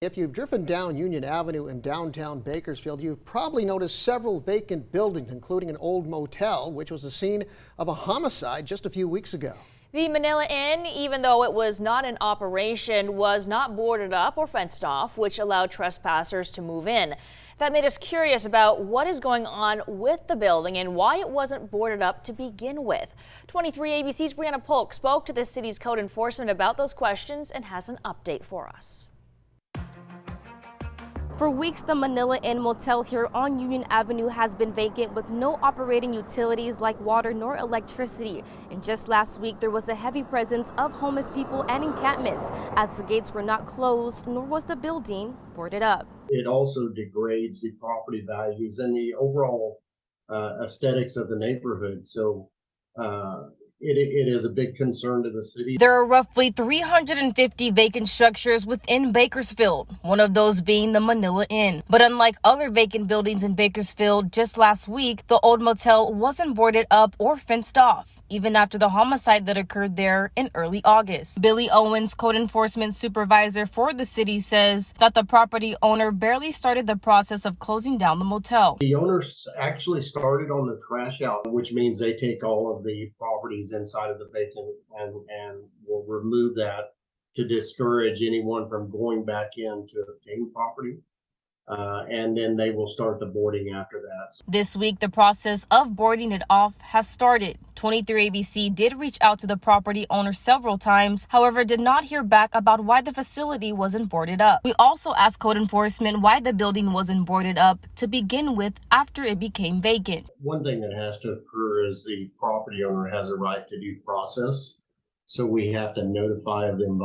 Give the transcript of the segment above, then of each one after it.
If you've driven down Union Avenue in downtown Bakersfield, you've probably noticed several vacant buildings, including an old motel, which was the scene of a homicide just a few weeks ago. The Manila Inn, even though it was not in operation, was not boarded up or fenced off, which allowed trespassers to move in. That made us curious about what is going on with the building and why it wasn't boarded up to begin with. 23 ABC's Brianna Polk spoke to the city's code enforcement about those questions and has an update for us. For weeks, the Manila Inn motel here on Union Avenue has been vacant with no operating utilities like water nor electricity. And just last week, there was a heavy presence of homeless people and encampments as the gates were not closed, nor was the building boarded up. It also degrades the property values and the overall aesthetics of the neighborhood. So it is a big concern to the city. There are roughly 350 vacant structures within Bakersfield, one of those being the Manila Inn. But unlike other vacant buildings in Bakersfield, just last week, the old motel wasn't boarded up or fenced off, even after the homicide that occurred there in early August. Billy Owens, code enforcement supervisor for the city, says that the property owner barely started the process of closing down the motel. The owners actually started on the trash out, which means they take all of the properties inside of the vacant and will remove that to discourage anyone from going back in to obtain property. And then they will start the boarding after that. This week, the process of boarding it off has started. 23 ABC did reach out to the property owner several times, however, did not hear back about why the facility wasn't boarded up. We also asked code enforcement why the building wasn't boarded up to begin with after it became vacant. One thing that has to occur is the property owner has a right to due process. So we have to notify them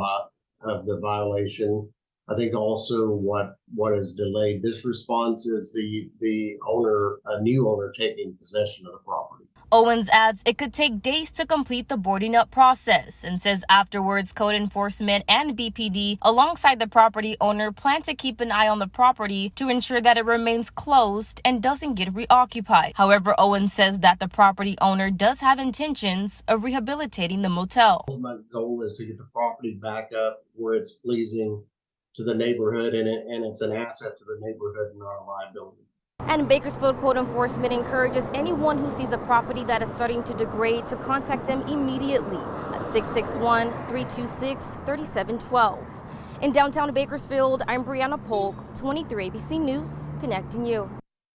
of the violation. I think also what has delayed this response is the owner, a new owner, taking possession of the property. Owens adds it could take days to complete the boarding up process and says afterwards code enforcement and BPD alongside the property owner plan to keep an eye on the property to ensure that it remains closed and doesn't get reoccupied. However, Owens says that the property owner does have intentions of rehabilitating the motel. My goal is to get the property back up where it's pleasing to the neighborhood and it's an asset to the neighborhood and not a liability. And Bakersfield Code Enforcement encourages anyone who sees a property that is starting to degrade to contact them immediately at 661-326-3712. In downtown Bakersfield, I'm Brianna Polk, 23 ABC News, connecting you.